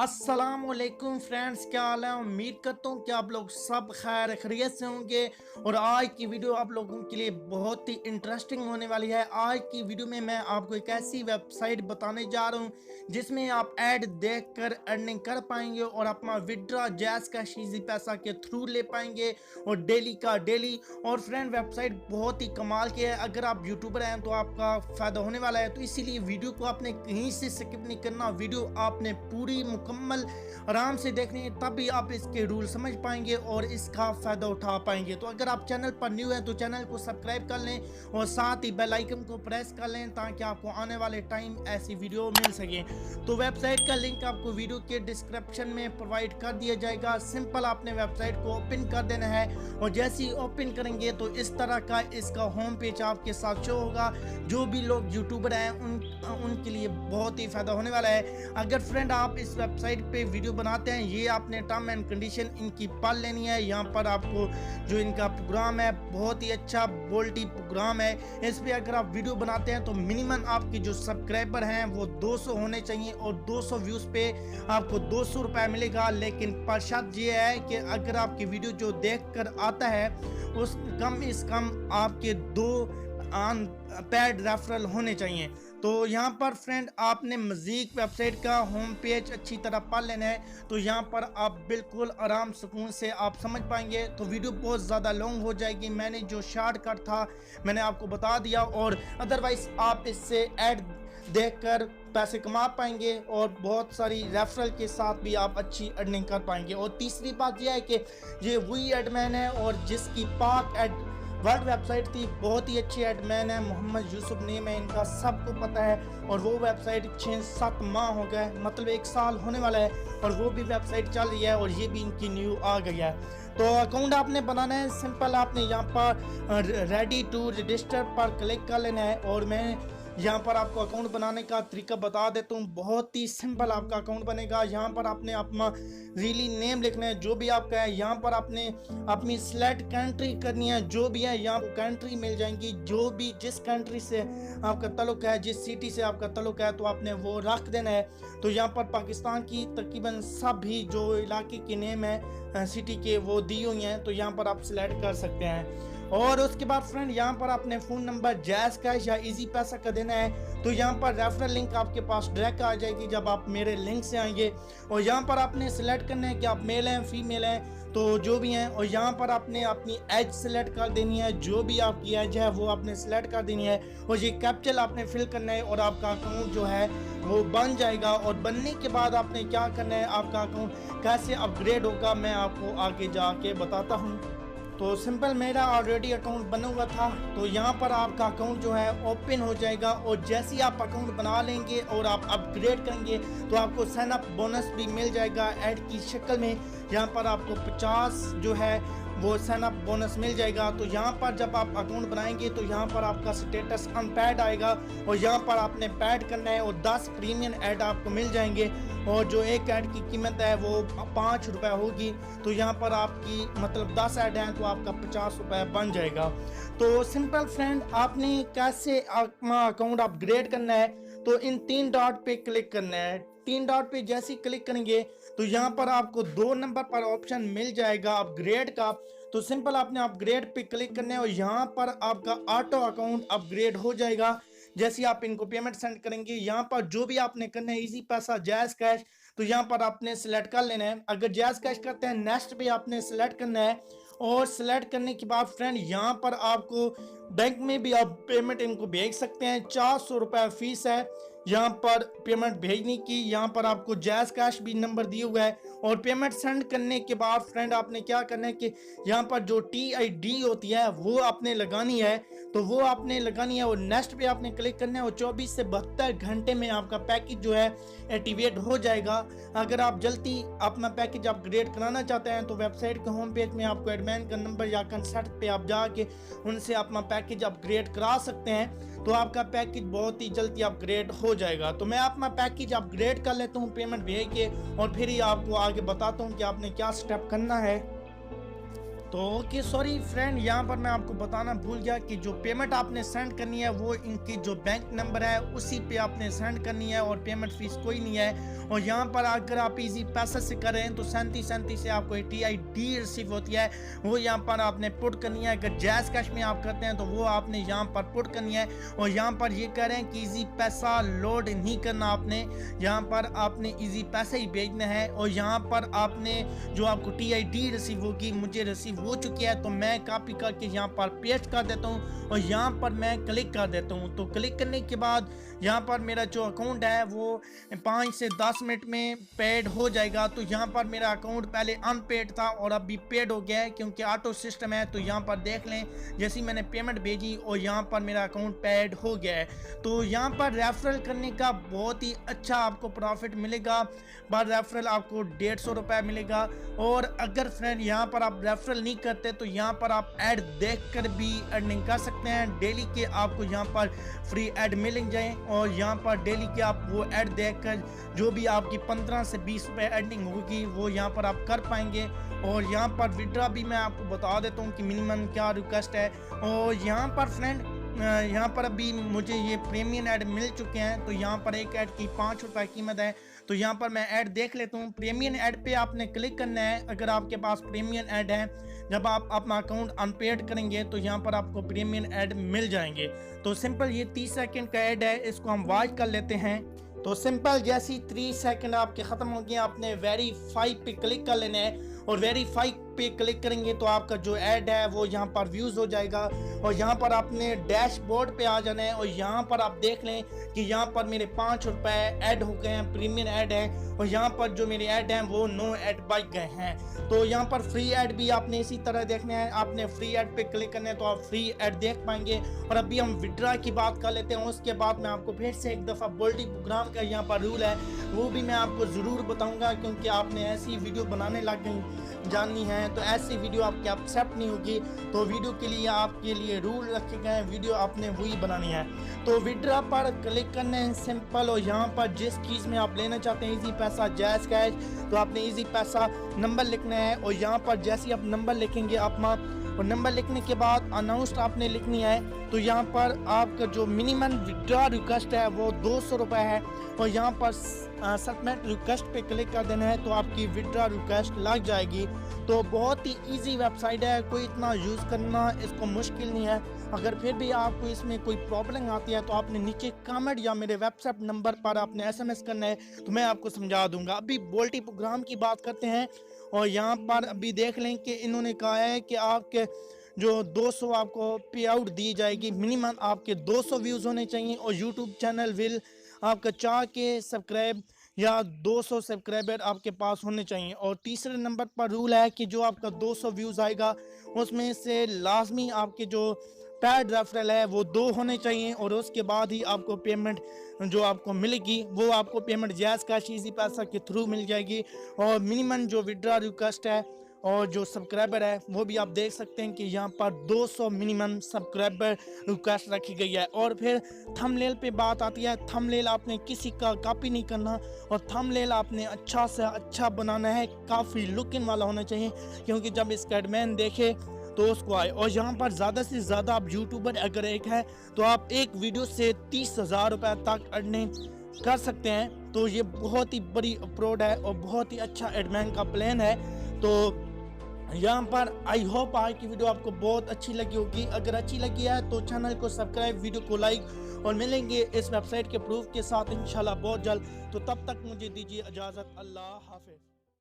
अस्सलामुअलैकुम फ्रेंड्स, क्या हाल है। उम्मीद करता हूँ कि आप लोग सब खैर खैरियत से होंगे। और आज की वीडियो आप लोगों के लिए बहुत ही इंटरेस्टिंग होने वाली है। आज की वीडियो में मैं आपको एक ऐसी वेबसाइट बताने जा रहा हूँ जिसमें आप ऐड देखकर अर्निंग कर पाएंगे और अपना विड्रॉ जैज़ कैश इजी पैसा के थ्रू ले पाएंगे और डेली का डेली। और फ्रेंड वेबसाइट बहुत ही कमाल की है। अगर आप यूट्यूबर हैं तो आपका फ़ायदा होने वाला है, तो इसीलिए वीडियो को आपने कहीं से स्किप नहीं करना। वीडियो आपने पूरी मुकम्मल आराम से देखनी है, तभी आप इसके रूल समझ पाएंगे और इसका फ़ायदा उठा पाएंगे। तो अगर आप चैनल पर न्यू हैं तो चैनल को सब्सक्राइब कर लें और साथ ही बेल आइकन को प्रेस कर लें ताकि आपको आने वाले टाइम ऐसी वीडियो मिल सके। तो वेबसाइट का लिंक आपको वीडियो के डिस्क्रिप्शन में प्रोवाइड कर दिया जाएगा। सिंपल आपने वेबसाइट को ओपन कर देना है और जैसे ही ओपन करेंगे तो इस तरह का इसका होम पेज आपके साथ शो होगा। जो भी लोग यूट्यूबर हैं उनके लिए बहुत ही फ़ायदा होने वाला है। अगर फ्रेंड आप इस वेबसाइट पे वीडियो बनाते हैं, ये आपने टर्म एंड कंडीशन इनकी पढ़ लेनी है। यहाँ पर आपको जो इनका प्रोग्राम है बहुत ही अच्छा बोल्टी प्रोग्राम है। इस पर अगर आप वीडियो बनाते हैं तो मिनिमम आपके जो सब्सक्राइबर हैं वो 200 होने चाहिए और 200 व्यूज़ पे आपको 200 रुपये मिलेगा। लेकिन पर शर्त ये है कि अगर आपकी वीडियो जो देख कर आता है उस कम इस कम आपके 2 पैड रेफरल होने चाहिए। तो यहाँ पर फ्रेंड आपने मज़ीद वेबसाइट का होम पेज अच्छी तरह पढ़ लेना है, तो यहाँ पर आप बिल्कुल आराम सुकून से आप समझ पाएंगे। तो वीडियो बहुत ज़्यादा लॉन्ग हो जाएगी, मैंने जो शॉर्टकट था मैंने आपको बता दिया। और अदरवाइज़ आप इससे ऐड देखकर पैसे कमा पाएंगे और बहुत सारी रेफरल के साथ भी आप अच्छी अर्निंग कर पाएंगे। और तीसरी बात यह है कि ये वही एडमैन है और जिसकी पाक एड वर्ल्ड वेबसाइट थी, बहुत ही अच्छी एडमैन है, मोहम्मद यूसुफ नेम है इनका, सबको पता है। और वो वेबसाइट 6-7 माह हो गए, मतलब 1 साल होने वाला है और वो भी वेबसाइट चल रही है और ये भी इनकी न्यू आ गई है। तो अकाउंट आपने बनाना है सिंपल, आपने यहाँ पर रेडी टू रजिस्टर पर क्लिक कर लेना है। और मैं यहाँ पर आपको अकाउंट बनाने का तरीका बता देता हूँ, बहुत ही सिंपल आपका अकाउंट बनेगा। यहाँ पर आपने अपना रियली नेम लिखना है जो भी आपका है। यहाँ पर आपने अपनी सिलेक्ट कंट्री करनी है, जो भी है यहाँ कंट्री मिल जाएंगी। जो भी जिस कंट्री से आपका ताल्लुक है, जिस सिटी से आपका ताल्लुक है, तो आपने वो रख देना है। तो यहाँ पर पाकिस्तान की तकरीबन सभी जो इलाके के नेम है सिटी के वो दी हुई हैं, तो यहाँ पर आप सिलेक्ट कर सकते हैं। और उसके बाद फ्रेंड यहाँ पर आपने फ़ोन नंबर जैज़ कैश या इजी पैसा का देना है। तो यहाँ पर रेफरल लिंक आपके पास डायरेक्ट आ जाएगी जब आप मेरे लिंक से आएंगे। और यहाँ पर आपने सिलेक्ट करना है कि आप मेल हैं फीमेल हैं, तो जो भी हैं। और यहाँ पर आपने अपनी एज सेलेक्ट कर देनी है, जो भी आपकी एज है वो आपने सेलेक्ट कर देनी है। और ये कैप्चर आपने फिल करना है और आपका अकाउंट जो है वो बन जाएगा। और बनने के बाद आपने क्या करना है, आपका अकाउंट कैसे अपग्रेड होगा मैं आपको आगे जाके बताता हूँ। तो सिंपल मेरा ऑलरेडी अकाउंट बना हुआ था, तो यहाँ पर आपका अकाउंट जो है ओपन हो जाएगा। और जैसे ही आप अकाउंट बना लेंगे और आप अपग्रेड करेंगे तो आपको साइन अप बोनस भी मिल जाएगा ऐड की शक्ल में। यहाँ पर आपको 50 जो है वो साइन अप बोनस मिल जाएगा। तो यहाँ पर जब आप अकाउंट बनाएंगे तो यहाँ पर आपका स्टेटस अनपैड आएगा और यहाँ पर आपने पैड करना है और 10 प्रीमियम ऐड आपको मिल जाएंगे। और जो एक ऐड की कीमत है वो 5 रुपये होगी। तो यहाँ पर आपकी मतलब 10 ऐड हैं तो आपका 50 रुपये बन जाएगा। तो सिंपल फ्रेंड आपने कैसे अपना अकाउंट अपग्रेड करना है, तो इन 3 डॉट पे क्लिक करना है। 3 डॉट पे जैसे ही क्लिक करेंगे तो यहाँ पर आपको 2 नंबर पर ऑप्शन मिल जाएगा अपग्रेड का। तो सिंपल आपने अपग्रेड पे क्लिक करना है और यहाँ पर आपका ऑटो अकाउंट अपग्रेड हो जाएगा। जैसे आप इनको पेमेंट सेंड करेंगे, यहाँ पर जो भी आपने करना है इजी पैसा जैज़ कैश, तो यहाँ पर आपने सेलेक्ट कर लेना है। अगर जैज़ कैश करते हैं नेक्स्ट पे आपने सेलेक्ट करना है। और सेलेक्ट करने के बाद फ्रेंड यहाँ पर आपको बैंक में भी आप पेमेंट इनको भेज सकते हैं। 400 रुपये फीस है यहाँ पर पेमेंट भेजने की। यहाँ पर आपको जैज़ कैश भी नंबर दिए हुआ है। और पेमेंट सेंड करने के बाद फ्रेंड आपने क्या करना है कि यहाँ पर जो TID होती है वो आपने लगानी है, तो वो आपने लगानी है और नेक्स्ट पे आपने क्लिक करना है। और 24 से 72 घंटे में आपका पैकेज जो है एक्टिवेट हो जाएगा। अगर आप जल्दी अपना पैकेज अपग्रेड कराना चाहते हैं तो वेबसाइट के होम पेज में आपको एडमिन का नंबर या कंसल्ट पे आप जाके उनसे अपना पैकेज अपग्रेड करा सकते हैं। तो आपका पैकेज बहुत ही जल्दी अपग्रेड हो जाएगा। तो मैं अपना पैकेज अपग्रेड कर लेता हूँ पेमेंट भेज के और फिर ही आपको आगे बताता हूँ कि आपने क्या स्टेप करना है। तो ओके सॉरी फ्रेंड, यहाँ पर मैं आपको बताना भूल गया कि जो पेमेंट आपने सेंड करनी है वो इनकी जो बैंक नंबर है उसी पे आपने सेंड करनी है और पेमेंट फीस कोई नहीं है। और यहाँ पर अगर आप इजी पैसा से कर रहे हैं तो 37 से आपको TID रिसीव होती है, वो यहाँ पर आपने पुट करनी है। अगर जैज़ कैश में आप करते हैं तो वो आपने यहाँ पर पुट करनी है। और यहाँ पर ये कह रहे हैं कि इजी पैसा लोड नहीं करना आपने, यहाँ पर आपने इजी पैसा ही भेजना है। और यहाँ पर आपने जो आपको TID रिसीव होगी, मुझे रिसीव हो चुकी है, तो मैं कॉपी करके यहाँ पर पेस्ट कर देता हूँ और यहाँ पर मैं क्लिक कर देता हूँ। तो क्लिक करने के बाद यहाँ पर मेरा जो अकाउंट है वो 5 से 10 मिनट में पेड हो जाएगा। तो यहाँ पर मेरा अकाउंट पहले अनपेड था और अभी पेड हो गया है क्योंकि ऑटो सिस्टम है। तो यहाँ पर देख लें, जैसी मैंने पेमेंट भेजी और यहाँ पर मेरा अकाउंट पेड हो गया है। तो यहाँ पर रेफरल करने का बहुत ही अच्छा आपको प्रॉफिट मिलेगा। पर रेफरल आपको 150 रुपये मिलेगा। और अगर फ्रेंड यहाँ पर आप रेफरल नहीं करते तो यहाँ पर आप ऐड देखकर भी अर्निंग कर सकते हैं। डेली के आपको यहाँ पर फ्री ऐड मिल जाए और यहाँ पर डेली के आप वो ऐड देखकर जो भी आपकी 15 से 20 रुपये अर्निंग होगी वो यहाँ पर आप कर पाएंगे। और यहाँ पर विड्रॉ भी मैं आपको बता देता हूँ कि मिनिमम क्या रिक्वेस्ट है। और यहाँ पर फ्रेंड यहाँ पर अभी मुझे ये प्रीमियम ऐड मिल चुके हैं। तो यहाँ पर एक ऐड की 5 रुपये कीमत है। तो यहाँ पर मैं ऐड देख लेता हूँ। प्रीमियम ऐड पे आपने क्लिक करना है अगर आपके पास प्रीमियम ऐड है। जब आप अपना अकाउंट अनपेड करेंगे तो यहाँ पर आपको प्रीमियम ऐड मिल जाएंगे। तो सिंपल ये 30 सेकंड का ऐड है, इसको हम वॉच कर लेते हैं। तो सिंपल जैसे ही 3 सेकंड आपके ख़त्म हो गए आपने वेरीफाई पे क्लिक कर लेना है। और वेरीफाई पे क्लिक करेंगे तो आपका जो ऐड है वो यहाँ पर व्यूज़ हो जाएगा। और यहाँ पर आपने डैशबोर्ड पे आ जाना है और यहाँ पर आप देख लें कि यहाँ पर मेरे 5 रुपये ऐड हो गए हैं, प्रीमियम ऐड है। और यहाँ पर जो मेरे ऐड हैं वो नो ऐड बच गए हैं। तो यहाँ पर फ्री ऐड भी आपने इसी तरह देखना है, आपने फ्री ऐड पे क्लिक करना है तो आप फ्री ऐड देख पाएंगे। और अभी हम विड्रॉ की बात कर लेते हैं, उसके बाद मैं आपको फिर से एक दफ़ा बोल्टी प्रोग्राम का यहाँ पर रूल है वो भी मैं आपको ज़रूर बताऊँगा, क्योंकि आपने ऐसी वीडियो बनाने लग गई जाननी है तो ऐसी वीडियो आपकी एक्सेप्ट नहीं होगी। तो वीडियो के लिए आपके लिए रूल रखे गए हैं, वीडियो आपने वही बनानी है। तो विड्रॉ पर क्लिक करना है सिंपल। और यहाँ पर जिस चीज़ में आप लेना चाहते हैं इजी पैसा, जैज़ कैश, तो आपने इजी पैसा नंबर लिखना है। और यहाँ पर जैसे ही आप नंबर लिखेंगे अपना, और नंबर लिखने के बाद अनाउंस्ड आपने लिखनी है। तो यहाँ पर आपका जो मिनिमम विड्रॉ रिक्वेस्ट है वो 200 रुपये है। और यहाँ पर सबमिट रिक्वेस्ट पे क्लिक कर देना है तो आपकी विड्रॉ रिक्वेस्ट लग जाएगी। तो बहुत ही इजी वेबसाइट है, कोई इतना यूज़ करना इसको मुश्किल नहीं है। अगर फिर भी आपको इसमें कोई प्रॉब्लम आती है तो आपने नीचे कमेंट या मेरे वेबसाइट नंबर पर आपने SMS करना है तो मैं आपको समझा दूंगा। अभी बोल्टी प्रोग्राम की बात करते हैं। और यहाँ पर अभी देख लें कि इन्होंने कहा है कि आपके जो 200 आपको पे आउट दी जाएगी, मिनिमम आपके 200 व्यूज़ होने चाहिए। और यूट्यूब चैनल विल आपका 4 के सब्सक्राइब या 200 सब्सक्राइबर आपके पास होने चाहिए। और तीसरे नंबर पर रूल है कि जो आपका 200 व्यूज़ आएगा उसमें से लाजमी आपके जो पैड रेफरल है वो 2 होने चाहिए। और उसके बाद ही आपको पेमेंट जो आपको मिलेगी वो आपको पेमेंट जैज़ कैश इजी पैसा के थ्रू मिल जाएगी। और मिनिमम जो विड्रॉ रिक्वेस्ट है और जो सब्सक्राइबर है वो भी आप देख सकते हैं कि यहाँ पर 200 मिनिमम सब्सक्राइबर रिक्वेस्ट रखी गई है। और फिर थंबनेल पे बात आती है, थंबनेल आपने किसी का कॉपी नहीं करना और थंबनेल आपने अच्छा से अच्छा बनाना है, काफ़ी लुकिंग वाला होना चाहिए क्योंकि जब इसका एडमिन देखे तो उसको आए। और यहाँ पर ज़्यादा से ज़्यादा आप यूट्यूबर अगर एक है तो आप एक वीडियो से 30,000 रुपये तक अर्निंग कर सकते हैं। तो ये बहुत ही बड़ी अप्रोड है और बहुत ही अच्छा एडमिन का प्लान है। तो यहाँ पर आई होप आज की वीडियो आपको बहुत अच्छी लगी होगी। अगर अच्छी लगी है तो चैनल को सब्सक्राइब, वीडियो को लाइक, और मिलेंगे इस वेबसाइट के प्रूफ के साथ इंशाल्लाह बहुत जल्द। तो तब तक मुझे दीजिए इजाज़त। अल्लाह हाफिज़।